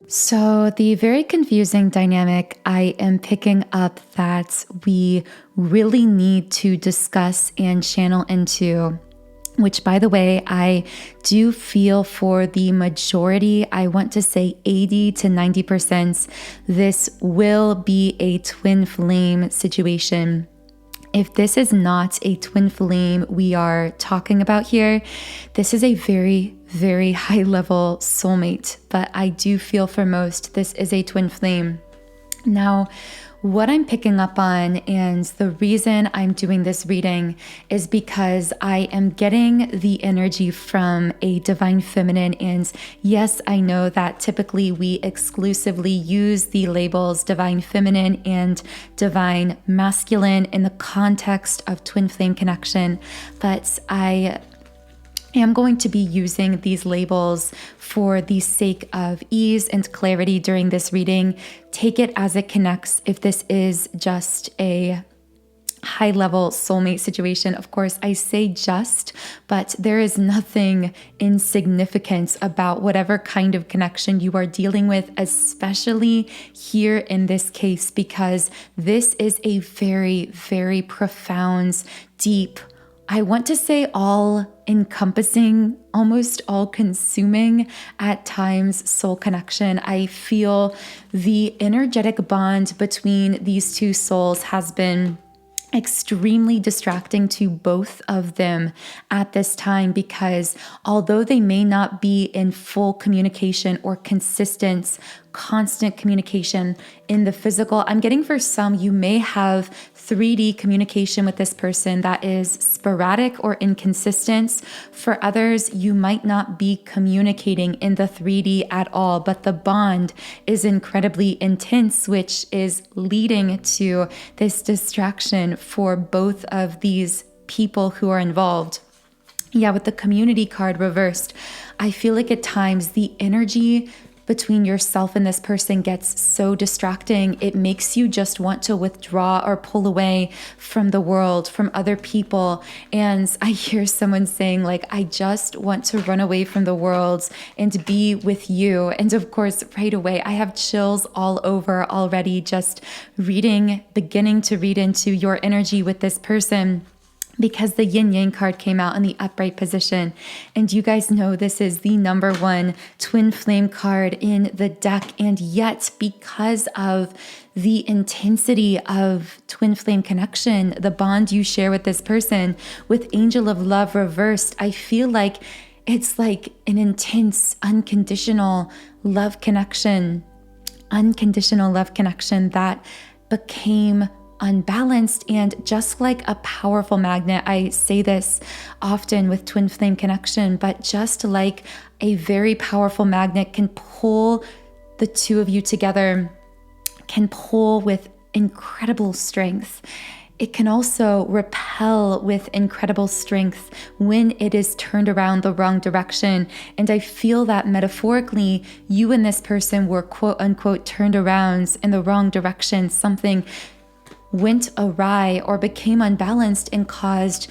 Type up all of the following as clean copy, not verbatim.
So the very confusing dynamic I am picking up that we really need to discuss and channel into, which, by the way, I do feel for the majority, I want to say 80 to 90%, this will be a twin flame situation. If this is not a twin flame we are talking about here, this is a very, very high level soulmate, but I do feel for most this is a twin flame. Now, what I'm picking up on, and the reason I'm doing this reading, is because I am getting the energy from a divine feminine. And yes, I know that typically we exclusively use the labels divine feminine and divine masculine in the context of twin flame connection, but I am going to be using these labels for the sake of ease and clarity during this reading. Take it as it connects. If this is just a high-level soulmate situation, of course, I say just, but there is nothing insignificant about whatever kind of connection you are dealing with, especially here in this case, because this is a very, very profound, deep, I want to say all-encompassing, almost all-consuming at times soul connection. I feel the energetic bond between these two souls has been extremely distracting to both of them at this time, because although they may not be in full communication or consistent, constant communication in the physical, I'm getting for some, you may have 3D communication with this person that is sporadic or inconsistent. For others, you might not be communicating in the 3D at all, but the bond is incredibly intense, which is leading to this distraction for both of these people who are involved. Yeah, with the community card reversed, I feel like at times the energy between yourself and this person gets so distracting, it makes you just want to withdraw or pull away from the world, from other people. And I hear someone saying, like, I just want to run away from the world and be with you. And of course, right away, I have chills all over already just beginning to read into your energy with this person, because the yin yang card came out in the upright position. And you guys know this is the number one twin flame card in the deck. And yet, because of the intensity of twin flame connection, the bond you share with this person, with Angel of Love reversed, I feel like it's like an intense, unconditional love connection that became unbalanced. And just like a powerful magnet, I say this often with twin flame connection, but just like a very powerful magnet can pull the two of you together, can pull with incredible strength, it can also repel with incredible strength when it is turned around the wrong direction. And I feel that metaphorically, you and this person were quote unquote turned around in the wrong direction. Something went awry or became unbalanced and caused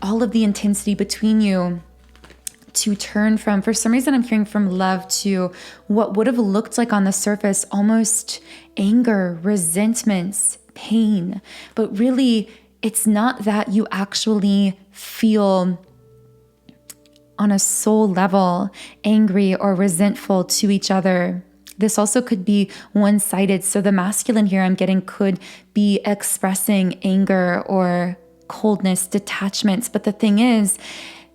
all of the intensity between you to turn from, for some reason I'm hearing from love, to what would have looked like on the surface almost anger, resentments, pain. But really, it's not that you actually feel on a soul level angry or resentful to each other. This also could be one-sided. So the masculine here I'm getting could be expressing anger or coldness, detachments. But the thing is,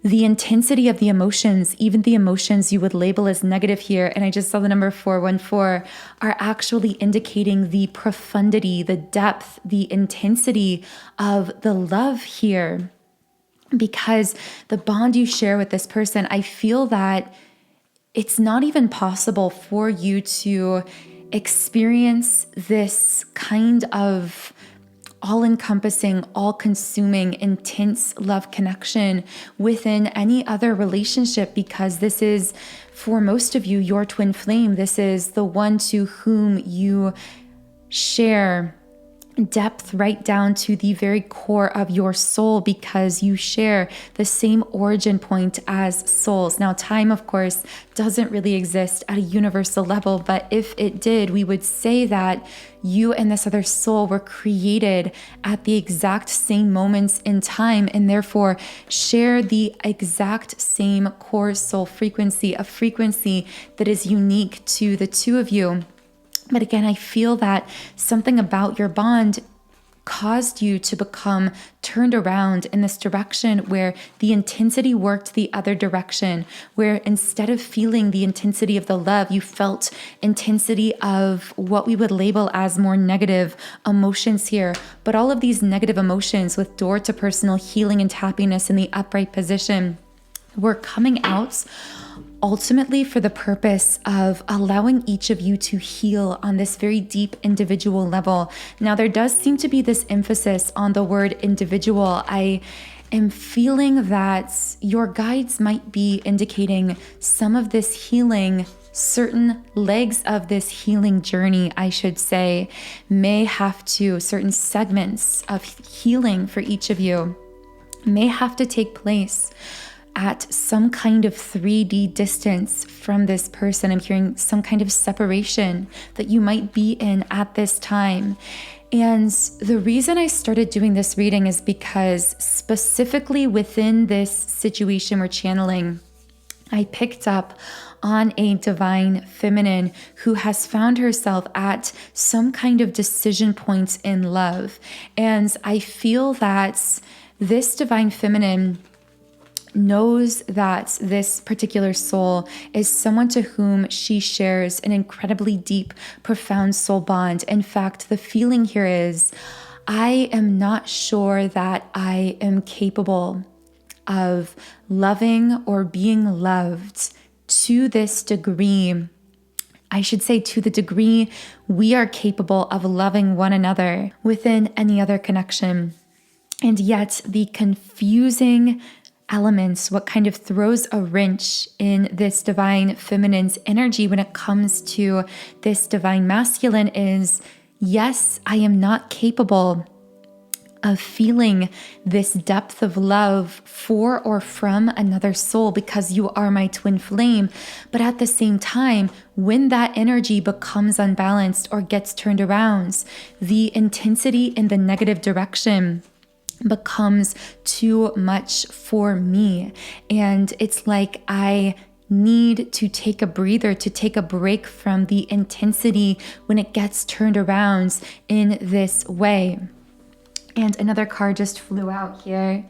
the intensity of the emotions, even the emotions you would label as negative here, and I just saw the number 414, are actually indicating the profundity, the depth, the intensity of the love here. Because the bond you share with this person, I feel that it's not even possible for you to experience this kind of all-encompassing, all-consuming, intense love connection within any other relationship, because this is, for most of you, your twin flame. This is the one to whom you share depth right down to the very core of your soul, because you share the same origin point as souls. Now, time, of course, doesn't really exist at a universal level, but if it did, we would say that you and this other soul were created at the exact same moments in time, and therefore share the exact same core soul frequency, a frequency that is unique to the two of you. But again, I feel that something about your bond caused you to become turned around in this direction where the intensity worked the other direction, where instead of feeling the intensity of the love, you felt intensity of what we would label as more negative emotions here. But all of these negative emotions, with door to personal healing and happiness in the upright position, were coming out ultimately for the purpose of allowing each of you to heal on this very deep individual level. Now, there does seem to be this emphasis on the word individual. I am feeling that your guides might be indicating some of this healing, certain legs of this healing journey, I should say, may have to, certain segments of healing for each of you may have to take place at some kind of 3D distance from this person. I'm hearing some kind of separation that you might be in at this time. And the reason I started doing this reading is because specifically within this situation we're channeling, I picked up on a divine feminine who has found herself at some kind of decision point in love. And I feel that this divine feminine knows that this particular soul is someone to whom she shares an incredibly deep, profound soul bond. In fact, the feeling here is, I am not sure that I am capable of loving or being loved to this degree. I should say to the degree we are capable of loving one another within any other connection. And yet the confusing elements, what kind of throws a wrench in this divine feminine's energy when it comes to this divine masculine is, yes, I am not capable of feeling this depth of love for or from another soul because you are my twin flame. But at the same time, when that energy becomes unbalanced or gets turned around, the intensity in the negative direction becomes too much for me. And it's like I need to take a breather, to take a break from the intensity when it gets turned around in this way. And another card just flew out here.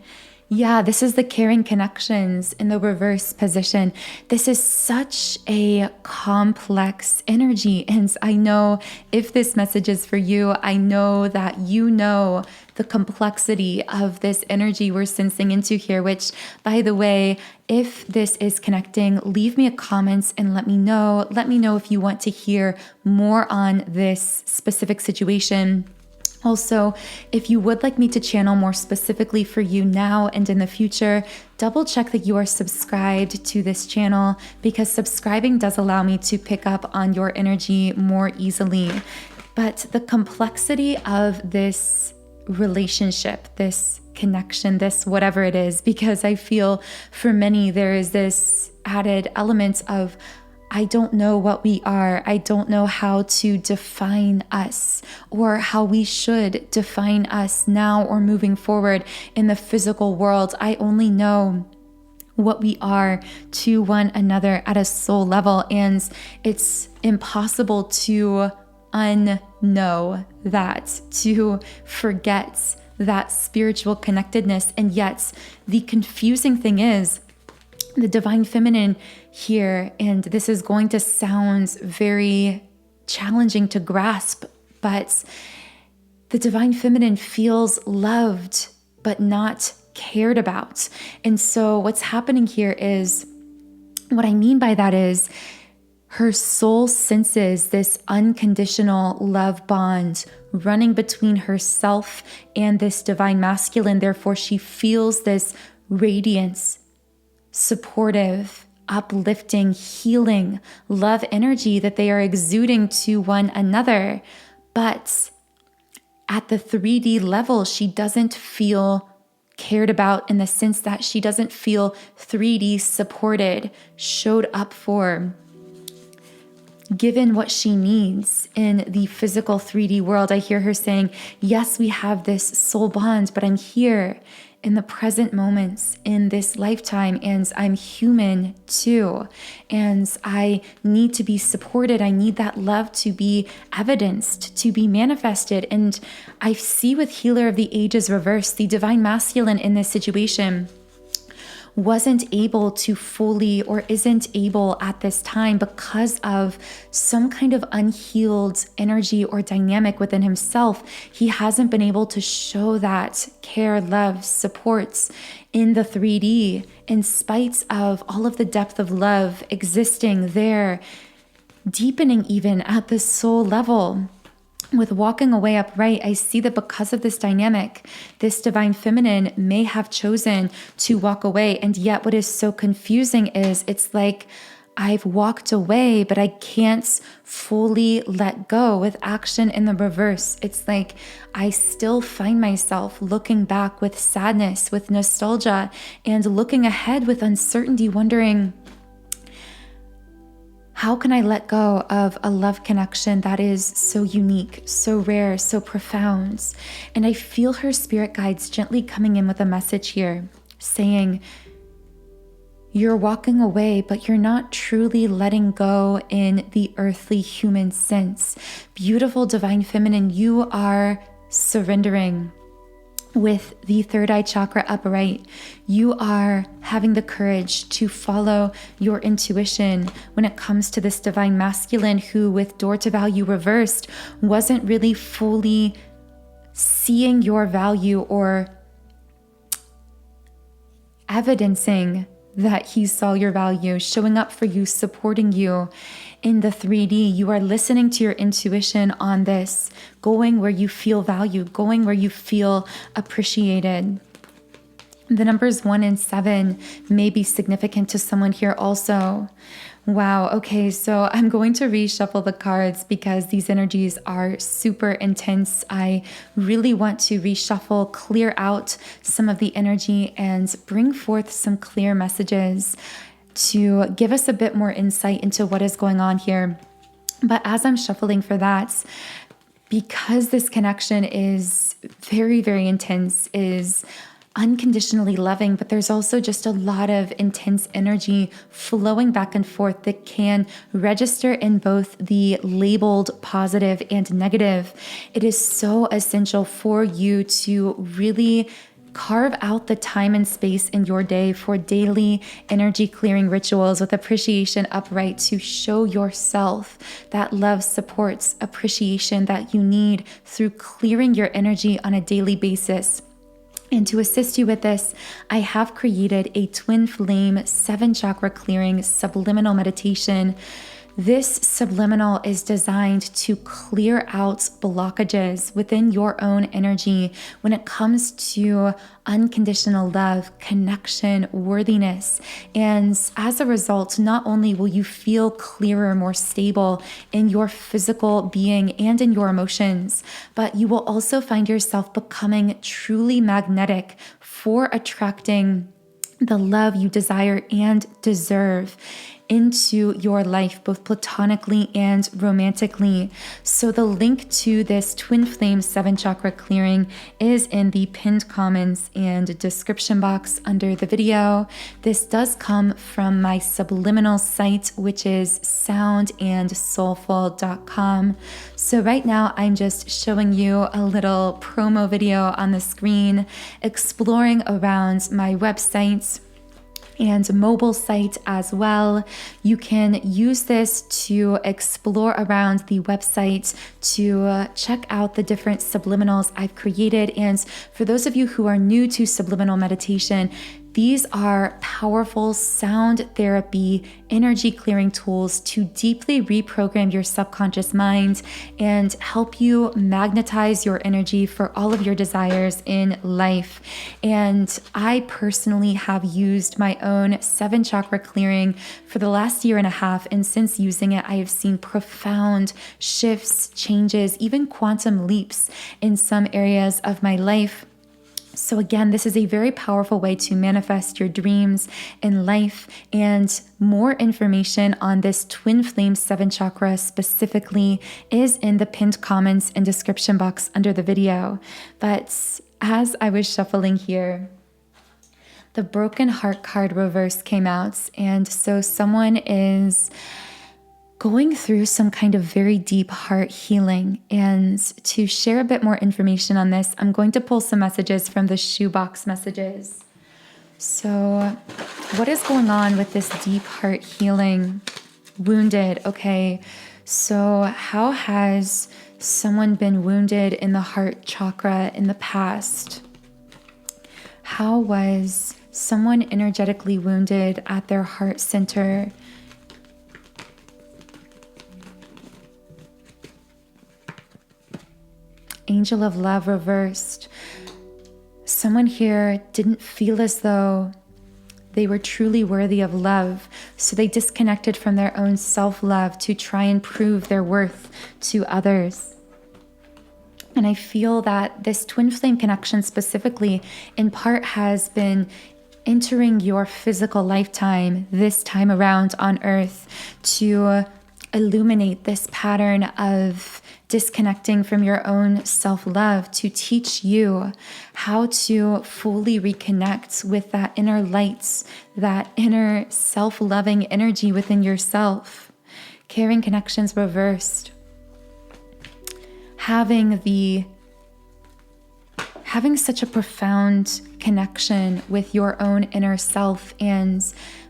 Yeah, this is the caring connections in the reverse position. This is such a complex energy. And I know if this message is for you, I know that you know the complexity of this energy we're sensing into here, which, by the way, if this is connecting, leave me a comment and let me know. Let me know if you want to hear more on this specific situation. Also, if you would like me to channel more specifically for you now and in the future, double check that you are subscribed to this channel, because subscribing does allow me to pick up on your energy more easily. But the complexity of this relationship, this connection, this whatever it is, because I feel for many there is this added element of, I don't know what we are. I don't know how to define us or how we should define us now or moving forward in the physical world. I only know what we are to one another at a soul level. And it's impossible to unknow that, to forget that spiritual connectedness. And yet the confusing thing is, the divine feminine here, and this is going to sound very challenging to grasp, but the divine feminine feels loved but not cared about. And so what's happening here is, what I mean by that is, her soul senses this unconditional love bond running between herself and this divine masculine. Therefore, she feels this radiance, supportive, uplifting, healing, love energy that they are exuding to one another. But at the 3D level, she doesn't feel cared about in the sense that she doesn't feel 3D supported, showed up for, given what she needs in the physical 3D world. I hear her saying, yes, we have this soul bond, but I'm here in the present moments in this lifetime, and I'm human too, and I need to be supported. I need that love to be evidenced, to be manifested. And I see with Healer of the Ages reversed, the divine masculine in this situation wasn't able to fully, or isn't able at this time, because of some kind of unhealed energy or dynamic within himself. He hasn't been able to show that care, love, supports in the 3D, in spite of all of the depth of love existing there, deepening even at the soul level. With walking away upright, I see that because of this dynamic, this divine feminine may have chosen to walk away. And yet what is so confusing is it's like I've walked away, but I can't fully let go. With action in the reverse, it's like I still find myself looking back with sadness, with nostalgia, and looking ahead with uncertainty, wondering, how can I let go of a love connection that is so unique, so rare, so profound? And I feel her spirit guides gently coming in with a message here saying, you're walking away, but you're not truly letting go in the earthly human sense. Beautiful divine feminine, you are surrendering. With the third eye chakra upright, you are having the courage to follow your intuition when it comes to this divine masculine who, with door to value reversed, wasn't really fully seeing your value or evidencing that he saw your value, showing up for you, supporting you in the 3D. You are listening to your intuition on this, going where you feel valued, going where you feel appreciated. The numbers 1 and 7 may be significant to someone here also. Wow. Okay. So I'm going to reshuffle the cards because these energies are super intense. I really want to reshuffle, clear out some of the energy, and bring forth some clear messages to give us a bit more insight into what is going on here. But as I'm shuffling for that, because this connection is very, very intense, is unconditionally loving, but there's also just a lot of intense energy flowing back and forth that can register in both the labeled positive and negative. It is so essential for you to really carve out the time and space in your day for daily energy clearing rituals with appreciation upright to show yourself that love, supports, appreciation that you need through clearing your energy on a daily basis. And to assist you with this, I have created a twin flame 7-chakra clearing subliminal meditation. This subliminal is designed to clear out blockages within your own energy when it comes to unconditional love, connection, worthiness. And as a result, not only will you feel clearer, more stable in your physical being and in your emotions, but you will also find yourself becoming truly magnetic for attracting the love you desire and deserve into your life, both platonically and romantically. So the link to this twin flame 7-chakra clearing is in the pinned comments and description box under the video. This does come from my subliminal site, which is soundandsoulful.com. So right now I'm just showing you a little promo video on the screen, exploring around my website and mobile site as well. You can use this to explore around the website to check out the different subliminals I've created. And for those of you who are new to subliminal meditation, These are powerful sound therapy, energy clearing tools to deeply reprogram your subconscious mind and help you magnetize your energy for all of your desires in life. And I personally have used my own 7-chakra clearing for the last year and a half. And since using it, I have seen profound shifts, changes, even quantum leaps in some areas of my life. So again, this is a very powerful way to manifest your dreams in life, and more information on this twin flame 7 chakra specifically is in the pinned comments and description box under the video. But as I was shuffling here, the broken heart card reverse came out, and so someone is going through some kind of very deep heart healing. And to share a bit more information on this, I'm going to pull some messages from the shoebox messages. So what is going on with this deep heart healing? Wounded. Okay. So how has someone been wounded in the heart chakra in the past? How was someone energetically wounded at their heart center? Angel of Love reversed. Someone here didn't feel as though they were truly worthy of love, so they disconnected from their own self-love to try and prove their worth to others. And I feel that this twin flame connection specifically, in part, has been entering your physical lifetime this time around on Earth to illuminate this pattern of disconnecting from your own self-love, to teach you how to fully reconnect with that inner lights, that inner self-loving energy within yourself. Caring connections reversed. Having such a profound connection with your own inner self and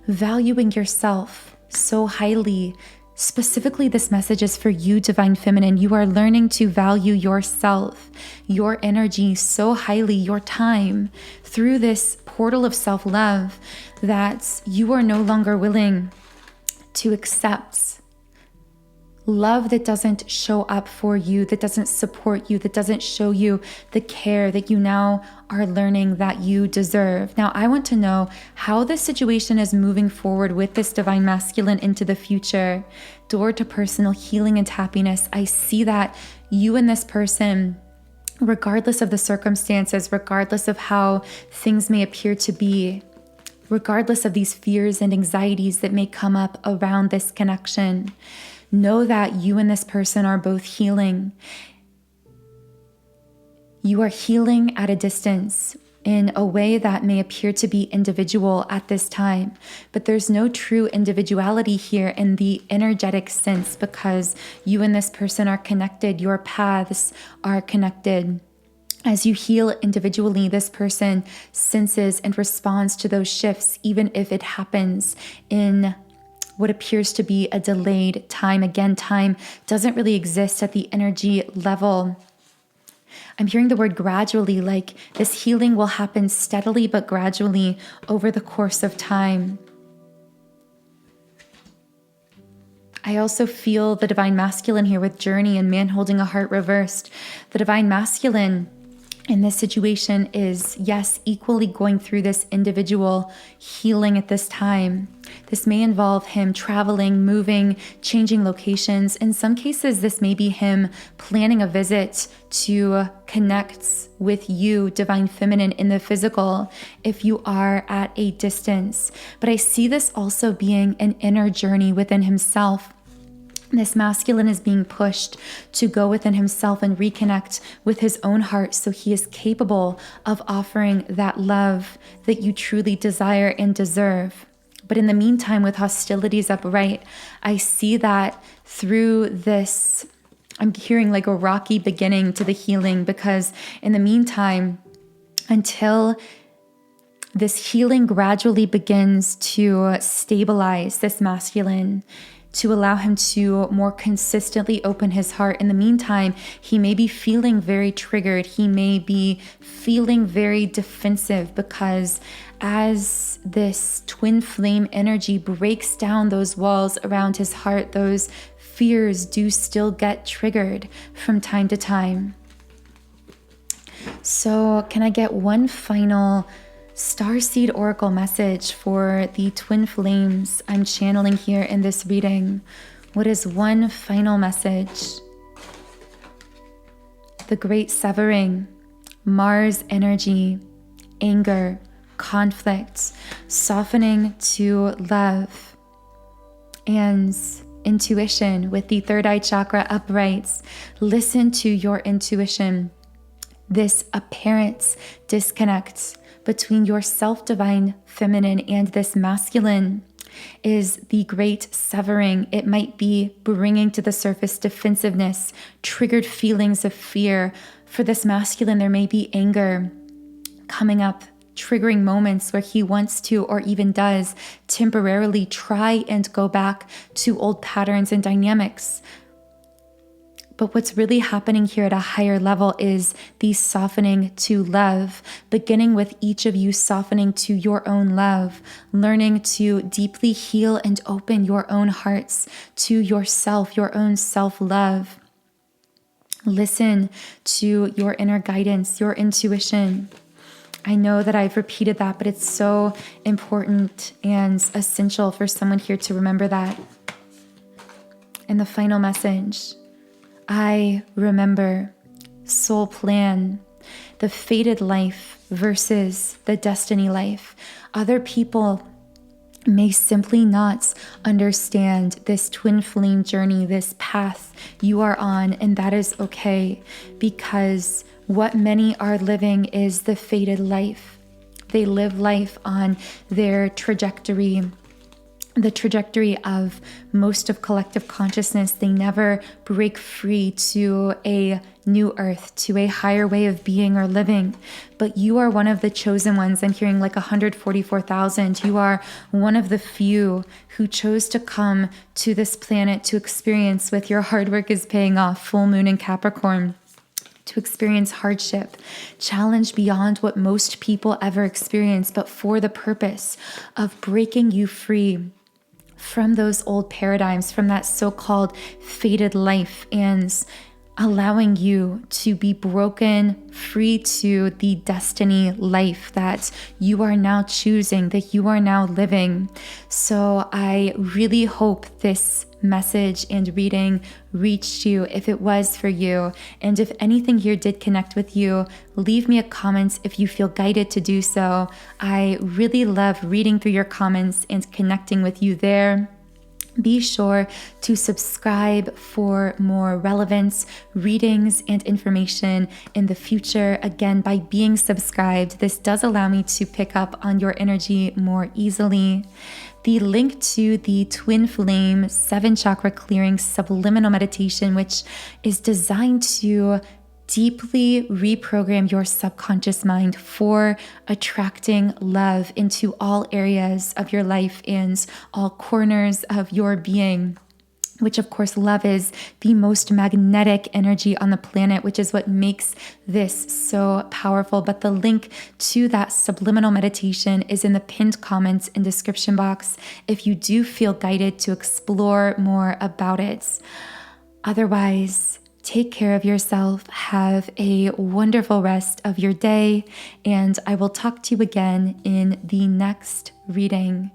valuing yourself so highly. Specifically, this message is for you, Divine Feminine. You are learning to value yourself, your energy so highly, your time, through this portal of self-love, that you are no longer willing to accept love that doesn't show up for you, that doesn't support you, that doesn't show you the care that you now are learning that you deserve. Now, I want to know how this situation is moving forward with this Divine Masculine into the future. Door to personal healing and happiness. I see that you and this person, regardless of the circumstances, regardless of how things may appear to be, regardless of these fears and anxieties that may come up around this connection, know that you and this person are both healing. You are healing at a distance in a way that may appear to be individual at this time, but there's no true individuality here in the energetic sense, because you and this person are connected. Your paths are connected. As you heal individually, this person senses and responds to those shifts, even if it happens in what appears to be a delayed time. Again, time doesn't really exist at the energy level. I'm hearing the word gradually, like this healing will happen steadily but gradually over the course of time. I also feel the Divine Masculine here with Journey and Man Holding a Heart reversed. The Divine Masculine in this situation is, yes, equally going through this individual healing at this time. This may involve him traveling, moving, changing locations. In some cases, this may be him planning a visit to connect with you, Divine Feminine, in the physical, if you are at a distance. But I see this also being an inner journey within himself. This masculine is being pushed to go within himself and reconnect with his own heart, so he is capable of offering that love that you truly desire and deserve. But in the meantime, with hostilities upright, I see that through this, I'm hearing like a rocky beginning to the healing, because in the meantime, until this healing gradually begins to stabilize this masculine, to allow him to more consistently open his heart. In the meantime, he may be feeling very triggered. He may be feeling very defensive, because as this twin flame energy breaks down those walls around his heart, those fears do still get triggered from time to time. So can I get one final starseed oracle message for the twin flames I'm channeling here in this reading? What is one final message? The great severing, Mars energy, anger, conflict, softening to love, and intuition with the third eye chakra upright. Listen to your intuition. This apparent disconnect between your self-divine feminine and this masculine is the great severing. It might be bringing to the surface defensiveness, triggered feelings of fear. For this masculine, there may be anger coming up, triggering moments where he wants to, or even does, temporarily try and go back to old patterns and dynamics. But what's really happening here at a higher level is the softening to love, beginning with each of you softening to your own love, learning to deeply heal and open your own hearts to yourself, your own self-love. Listen to your inner guidance, your intuition. I know that I've repeated that, but it's so important and essential for someone here to remember that. And the final message, I remember, soul plan, the fated life versus the destiny life. Other people may simply not understand this twin flame journey, this path you are on, and that is okay, because what many are living is the fated life. They live life on their trajectory, the trajectory of most of collective consciousness. They never break free to a new earth, to a higher way of being or living. But you are one of the chosen ones. I'm hearing like 144,000. You are one of the few who chose to come to this planet to experience with your hard work is paying off, full moon in Capricorn, to experience hardship, challenge beyond what most people ever experience, but for the purpose of breaking you free from those old paradigms, from that so-called fated life, and allowing you to be broken free to the destiny life that you are now choosing, that you are now living. So I really hope this message and reading reached you, if it was for you. And if anything here did connect with you, leave me a comment if you feel guided to do so. I really love reading through your comments and connecting with you there. Be sure to subscribe for more relevant readings and information in the future. Again, by being subscribed, this does allow me to pick up on your energy more easily. The link to the Twin Flame 7 Chakra Clearing Subliminal Meditation, which is designed to deeply reprogram your subconscious mind for attracting love into all areas of your life and all corners of your being, which of course love is the most magnetic energy on the planet, which is what makes this so powerful. But the link to that subliminal meditation is in the pinned comments and description box if you do feel guided to explore more about it. Otherwise, take care of yourself, have a wonderful rest of your day, and I will talk to you again in the next reading.